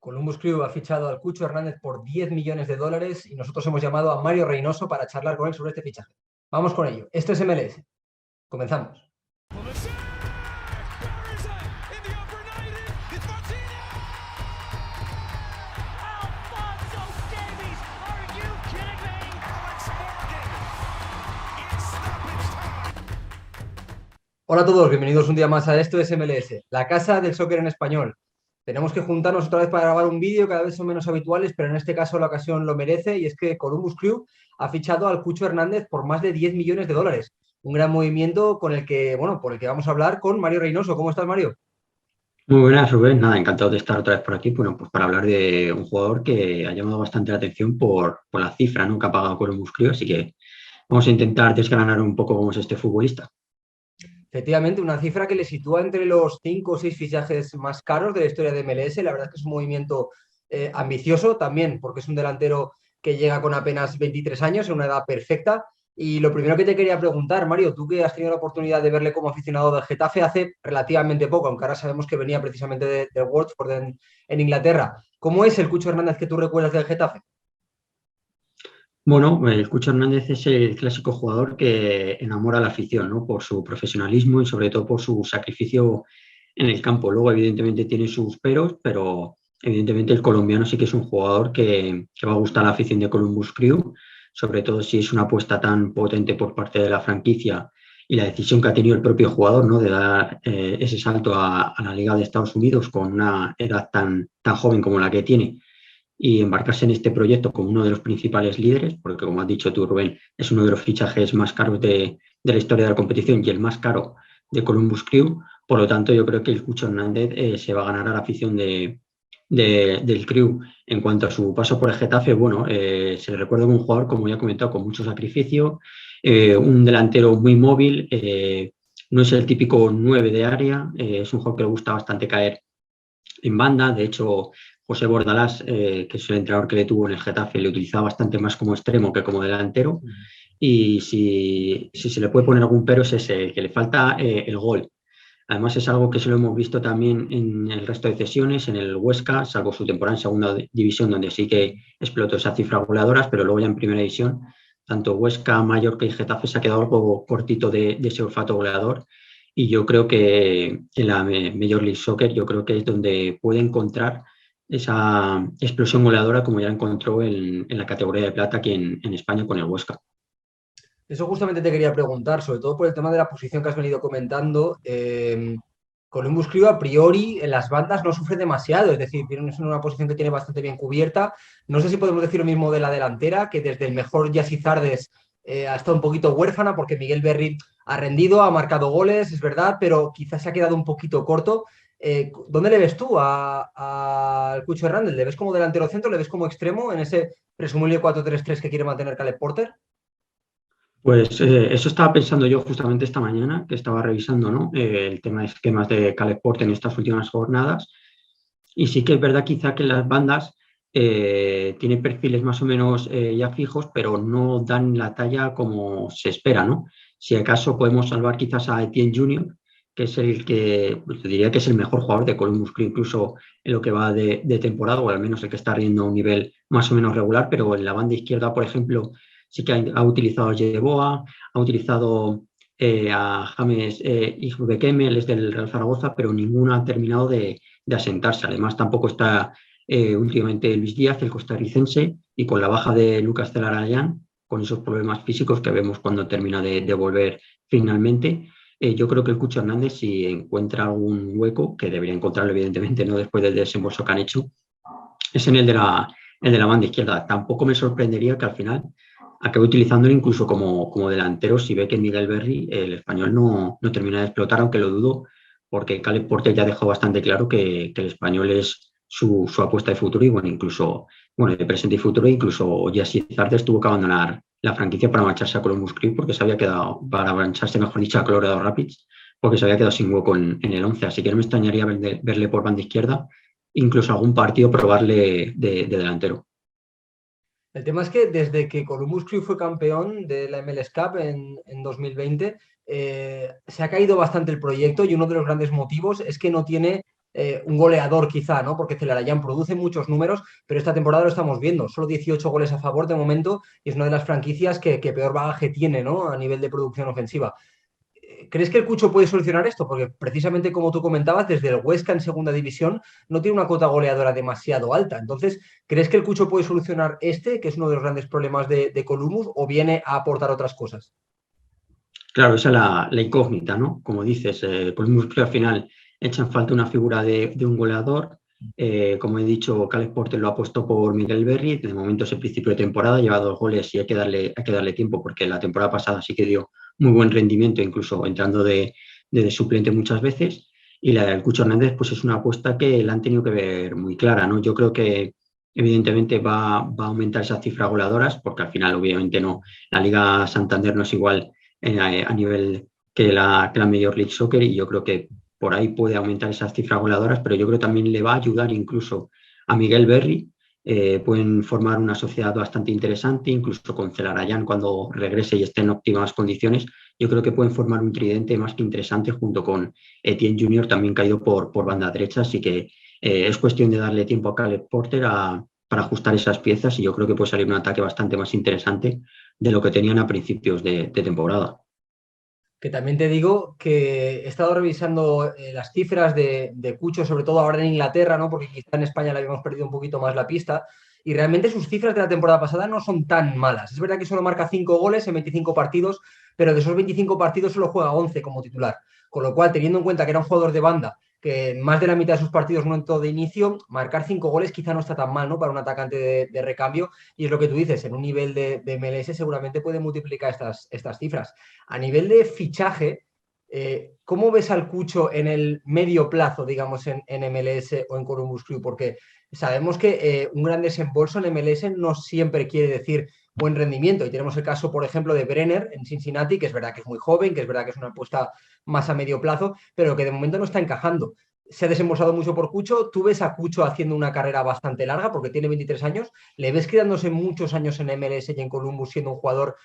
Columbus Crew ha fichado al Cucho Hernández por 10 millones de dólares y nosotros hemos llamado a Mario Reynoso para charlar con él sobre este fichaje. Vamos con ello. Esto es MLS. Comenzamos. Hola a todos, bienvenidos un día más a Esto es MLS, la casa del soccer en español. Tenemos que juntarnos otra vez para grabar un vídeo, cada vez son menos habituales, pero en este caso la ocasión lo merece, y es que Columbus Crew ha fichado al Cucho Hernández por más de 10 millones de dólares. Un gran movimiento con el que, por el que vamos a hablar con Mario Reynoso. ¿Cómo estás, Mario? Muy buenas, Rubén. Nada, encantado de estar otra vez por aquí. Bueno, pues para hablar de un jugador que ha llamado bastante la atención por la cifra, ¿no?, que ha pagado Columbus Crew, así que vamos a intentar desgranar un poco cómo es este futbolista. Efectivamente, una cifra que le sitúa entre los 5 o 6 fichajes más caros de la historia de MLS. La verdad es que es un movimiento ambicioso también, porque es un delantero que llega con apenas 23 años, en una edad perfecta. Y lo primero que te quería preguntar, Mario, tú que has tenido la oportunidad de verle como aficionado del Getafe hace relativamente poco, aunque ahora sabemos que venía precisamente del Watford en Inglaterra. ¿Cómo es el Cucho Hernández que tú recuerdas del Getafe? Bueno, el Cucho Hernández es el clásico jugador que enamora a la afición, ¿no?, por su profesionalismo y sobre todo por su sacrificio en el campo. Luego, evidentemente, tiene sus peros, pero evidentemente el colombiano sí que es un jugador que va a gustar a la afición de Columbus Crew, sobre todo si es una apuesta tan potente por parte de la franquicia y la decisión que ha tenido el propio jugador, ¿no?, de dar ese salto a la Liga de Estados Unidos con una edad tan joven como la que tiene y embarcarse en este proyecto como uno de los principales líderes, porque como has dicho tú, Rubén, es uno de los fichajes más caros de la historia de la competición y el más caro de Columbus Crew. Por lo tanto, yo creo que el Cucho Hernández se va a ganar a la afición del Crew. En cuanto a su paso por el Getafe, bueno, se le recuerda como un jugador, como ya he comentado, con mucho sacrificio, un delantero muy móvil, no es el típico 9 de área, es un jugador que le gusta bastante caer en banda. De hecho, José Bordalás, que es el entrenador que le tuvo en el Getafe, le utilizaba bastante más como extremo que como delantero. Y si se le puede poner algún pero es ese, que le falta el gol. Además es algo que se lo hemos visto también en el resto de cesiones, en el Huesca, salvo su temporada en segunda división, donde sí que explotó esas cifras goleadoras, pero luego ya en primera división, tanto Huesca, Mallorca y Getafe se ha quedado algo cortito de ese olfato goleador. Y yo creo que en la Major League Soccer, yo creo que es donde puede encontrar esa explosión goleadora como ya encontró en la categoría de plata aquí en España con el Huesca. Eso justamente te quería preguntar, sobre todo por el tema de la posición que has venido comentando. Columbus Crew a priori en las bandas no sufre demasiado, es decir, es una posición que tiene bastante bien cubierta. No sé si podemos decir lo mismo de la delantera, que desde el mejor Yassi Zardes ha estado un poquito huérfana, porque Miguel Berry ha rendido, ha marcado goles, es verdad, pero quizás se ha quedado un poquito corto. ¿Dónde le ves tú al Cucho Hernández? ¿Le ves como delantero centro? ¿Le ves como extremo en ese presumible 4-3-3 que quiere mantener Caleb Porter? Pues eso estaba pensando yo justamente esta mañana, que estaba revisando, ¿no?, el tema de esquemas de Caleb Porter en estas últimas jornadas. Y sí que es verdad quizá que las bandas tienen perfiles más o menos ya fijos, pero no dan la talla como se espera, ¿no? Si acaso podemos salvar quizás a Etienne Junior, que es el que, pues, diría que es el mejor jugador de Columbus Crew, incluso en lo que va de temporada, o al menos el que está rindiendo a un nivel más o menos regular, pero en la banda izquierda, por ejemplo, sí que ha utilizado a Yeboah, ha utilizado a James Igbekeme, es del Real Zaragoza, pero ninguno ha terminado de asentarse. Además, tampoco está últimamente Luis Díaz, el costarricense, y con la baja de Lucas Zelarayán, con esos problemas físicos que vemos cuando termina de volver finalmente. Yo creo que el Cucho Hernández, si encuentra algún hueco, que debería encontrarlo evidentemente, no después del desembolso que han hecho, es en el de la banda izquierda. Tampoco me sorprendería que al final acabe utilizándolo incluso como delantero si ve que Miguel Berry, el español, no termina de explotar, aunque lo dudo, porque Caleb Porter ya dejó bastante claro que el español es su apuesta de futuro y incluso de presente y futuro. Incluso Yassi Zardes tuvo que abandonar la franquicia para marcharse a Columbus Crew porque se había quedado, para marcharse, mejor dicho, a Colorado Rapids, porque se había quedado sin hueco en el 11. Así que no me extrañaría verle por banda izquierda, incluso algún partido probarle de delantero. El tema es que desde que Columbus Crew fue campeón de la MLS Cup en 2020, se ha caído bastante el proyecto, y uno de los grandes motivos es que no tiene un goleador quizá, ¿no? Porque Celarayán produce muchos números, pero esta temporada lo estamos viendo, solo 18 goles a favor de momento y es una de las franquicias que peor bagaje tiene, ¿no? A nivel de producción ofensiva. ¿Crees que el Cucho puede solucionar esto? Porque precisamente como tú comentabas, desde el Huesca en segunda división no tiene una cuota goleadora demasiado alta. Entonces, ¿crees que el Cucho puede solucionar que es uno de los grandes problemas de Columbus, o viene a aportar otras cosas? Claro, esa es la incógnita, ¿no? Como dices, Columbus Crew al final echan falta una figura de un goleador. Como he dicho, Caleb Porter lo ha puesto por Miguel Berry. De momento es el principio de temporada, lleva 2 goles y hay que darle tiempo porque la temporada pasada sí que dio muy buen rendimiento, incluso entrando de suplente muchas veces. Y la del Cucho Hernández, pues es una apuesta que la han tenido que ver muy clara, ¿no? Yo creo que evidentemente va a aumentar esas cifras goleadoras porque al final, obviamente, no, la Liga Santander no es igual a nivel que la Major League Soccer, y yo creo que por ahí puede aumentar esas cifras goleadoras, pero yo creo que también le va a ayudar incluso a Miguel Berry. Pueden formar una sociedad bastante interesante, incluso con Celarayán cuando regrese y esté en óptimas condiciones. Yo creo que pueden formar un tridente más que interesante junto con Etienne Junior, también caído por banda derecha, así que es cuestión de darle tiempo a Caleb Porter para ajustar esas piezas y yo creo que puede salir un ataque bastante más interesante de lo que tenían a principios de temporada. Que también te digo que he estado revisando las cifras de Cucho, sobre todo ahora en Inglaterra, ¿no? Porque quizá en España le habíamos perdido un poquito más la pista. Y realmente sus cifras de la temporada pasada no son tan malas. Es verdad que solo marca 5 goles en 25 partidos, pero de esos 25 partidos solo juega 11 como titular. Con lo cual, teniendo en cuenta que era un jugador de banda, que en más de la mitad de sus partidos no entró de inicio, marcar 5 goles quizá no está tan mal, ¿no? Para un atacante de recambio. Y es lo que tú dices, en un nivel de MLS seguramente puede multiplicar estas cifras. A nivel de fichaje, ¿cómo ves al Cucho en el medio plazo, digamos, en MLS o en Columbus Crew? Porque sabemos que un gran desembolso en MLS no siempre quiere decir buen rendimiento. Y tenemos el caso, por ejemplo, de Brenner en Cincinnati, que es verdad que es muy joven, que es verdad que es una apuesta más a medio plazo, pero que de momento no está encajando. Se ha desembolsado mucho por Cucho. Tú ves a Cucho haciendo una carrera bastante larga porque tiene 23 años. Le ves quedándose muchos años en MLS y en Columbus siendo un jugador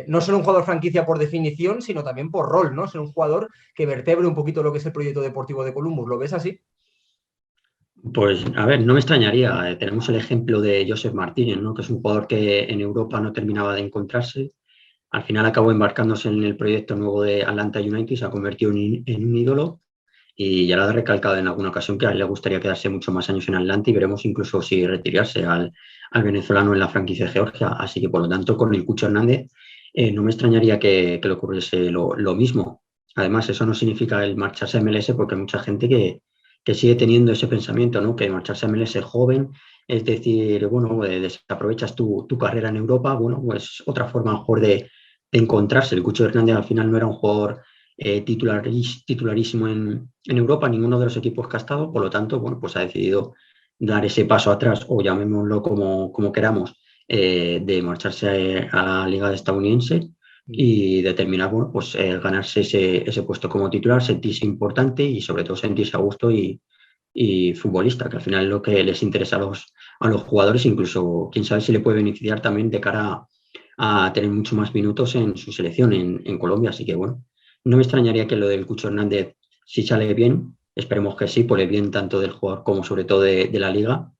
no solo un jugador franquicia por definición, sino también por rol, ¿no? Ser un jugador que vertebre un poquito lo que es el proyecto deportivo de Columbus. ¿Lo ves así? Pues a ver, no me extrañaría. Tenemos el ejemplo de Joseph Martínez, ¿no? Que es un jugador que en Europa no terminaba de encontrarse. Al final acabó embarcándose en el proyecto nuevo de Atlanta United, se ha convertido en un ídolo y ya lo ha recalcado en alguna ocasión que a él le gustaría quedarse muchos más años en Atlanta y veremos incluso si retirarse al venezolano en la franquicia de Georgia. Así que por lo tanto con el Cucho Hernández no me extrañaría que le ocurriese lo mismo. Además, eso no significa el marcharse a MLS porque hay mucha gente que sigue teniendo ese pensamiento, ¿no? Que marcharse a MLS joven, es decir, bueno, desaprovechas tu carrera en Europa, bueno, pues otra forma a lo mejor de encontrarse. El Cucho Hernández al final no era un jugador titularísimo en Europa, ninguno de los equipos que ha estado, por lo tanto, bueno, pues ha decidido dar ese paso atrás, o llamémoslo como queramos, de marcharse a la liga estadounidense y determinar, bueno, pues ganarse ese puesto como titular, sentirse importante y sobre todo sentirse a gusto y futbolista, que al final es lo que les interesa a los jugadores, incluso quién sabe si le puede beneficiar también de cara a tener mucho más minutos en su selección en Colombia. Así que bueno, no me extrañaría que lo del Cucho Hernández, si sale bien, esperemos que sí, por el bien tanto del jugador como sobre todo de la liga,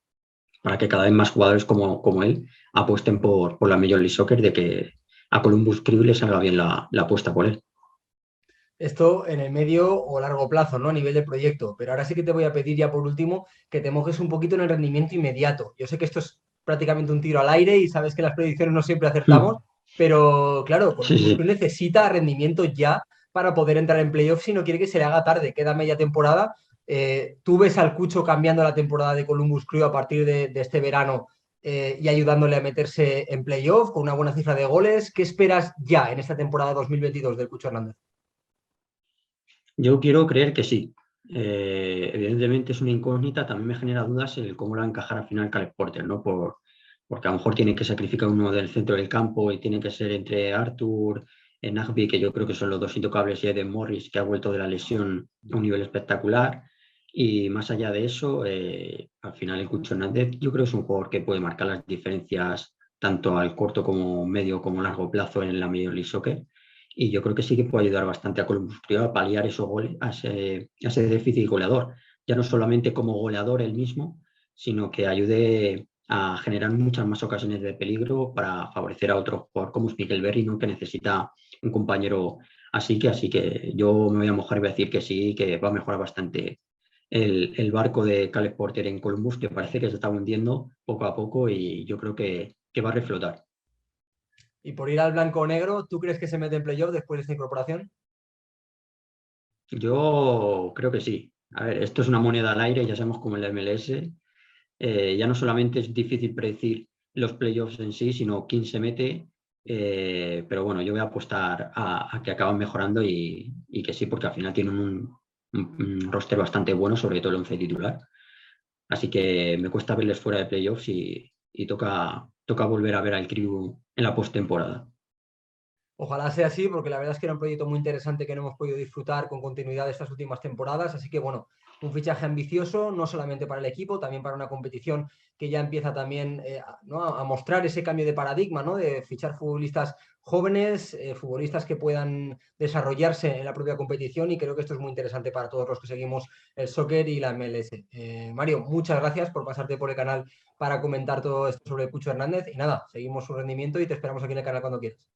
para que cada vez más jugadores como él apuesten por la Major League Soccer, de que a Columbus Crew le salga bien la apuesta por él. Esto en el medio o largo plazo, ¿no? A nivel de proyecto. Pero ahora sí que te voy a pedir ya por último que te mojes un poquito en el rendimiento inmediato. Yo sé que esto es prácticamente un tiro al aire y sabes que las predicciones no siempre acertamos, Mm. pero claro, Sí, Columbus Crew sí. necesita rendimiento ya para poder entrar en playoffs si no quiere que se le haga tarde. Queda media temporada. ¿Tú ves al Cucho cambiando la temporada de Columbus Crew a partir de este verano y ayudándole a meterse en playoff con una buena cifra de goles? ¿Qué esperas ya en esta temporada 2022 del Cucho Hernández? Yo quiero creer que sí. Evidentemente es una incógnita, también me genera dudas el cómo la va a encajar al final Caleb Porter, ¿no? Porque a lo mejor tiene que sacrificar uno del centro del campo y tiene que ser entre Arthur, Nagby, que yo creo que son los dos intocables, y Eden Morris, que ha vuelto de la lesión a un nivel espectacular. Y más allá de eso, al final el Cucho Hernández yo creo que es un jugador que puede marcar las diferencias tanto al corto como medio como largo plazo en la Major League Soccer. Y yo creo que sí que puede ayudar bastante a Columbus Crew a paliar esos goles, a ese déficit goleador. ya no solamente como goleador él mismo, sino que ayude a generar muchas más ocasiones de peligro para favorecer a otro jugador como es Mikel Merino, que necesita un compañero así que yo me voy a mojar y voy a decir que sí, que va a mejorar bastante el barco de Caleb Porter en Columbus, que parece que se está hundiendo poco a poco y yo creo que va a reflotar. Y por ir al blanco-negro, ¿tú crees que se mete en playoff después de esta incorporación? Yo creo que sí. A ver, esto es una moneda al aire, ya sabemos cómo en la MLS. Ya no solamente es difícil predecir los playoffs en sí, sino quién se mete. Pero bueno, yo voy a apostar a que acaban mejorando y que sí, porque al final tienen un roster bastante bueno, sobre todo el 11 titular. Así que me cuesta verles fuera de playoffs y toca volver a ver al Crew en la postemporada. Ojalá sea así, porque la verdad es que era un proyecto muy interesante que no hemos podido disfrutar con continuidad estas últimas temporadas. Así que, bueno, un fichaje ambicioso, no solamente para el equipo, también para una competición que ya empieza también ¿no? a mostrar ese cambio de paradigma, ¿no? De fichar futbolistas jóvenes, futbolistas que puedan desarrollarse en la propia competición. Y creo que esto es muy interesante para todos los que seguimos el soccer y la MLS. Mario, muchas gracias por pasarte por el canal para comentar todo esto sobre Cucho Hernández. Y nada, seguimos su rendimiento y te esperamos aquí en el canal cuando quieras.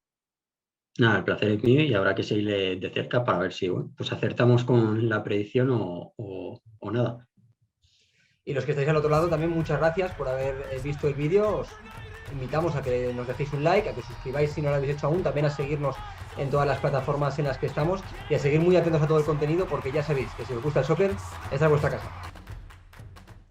Nada, el placer es mío y habrá que seguirle de cerca para ver si bueno, pues acertamos con la predicción o nada. Y los que estáis al otro lado también muchas gracias por haber visto el vídeo. Os invitamos a que nos dejéis un like, a que suscribáis si no lo habéis hecho aún, también a seguirnos en todas las plataformas en las que estamos y a seguir muy atentos a todo el contenido porque ya sabéis que si os gusta el soccer, esta es vuestra casa.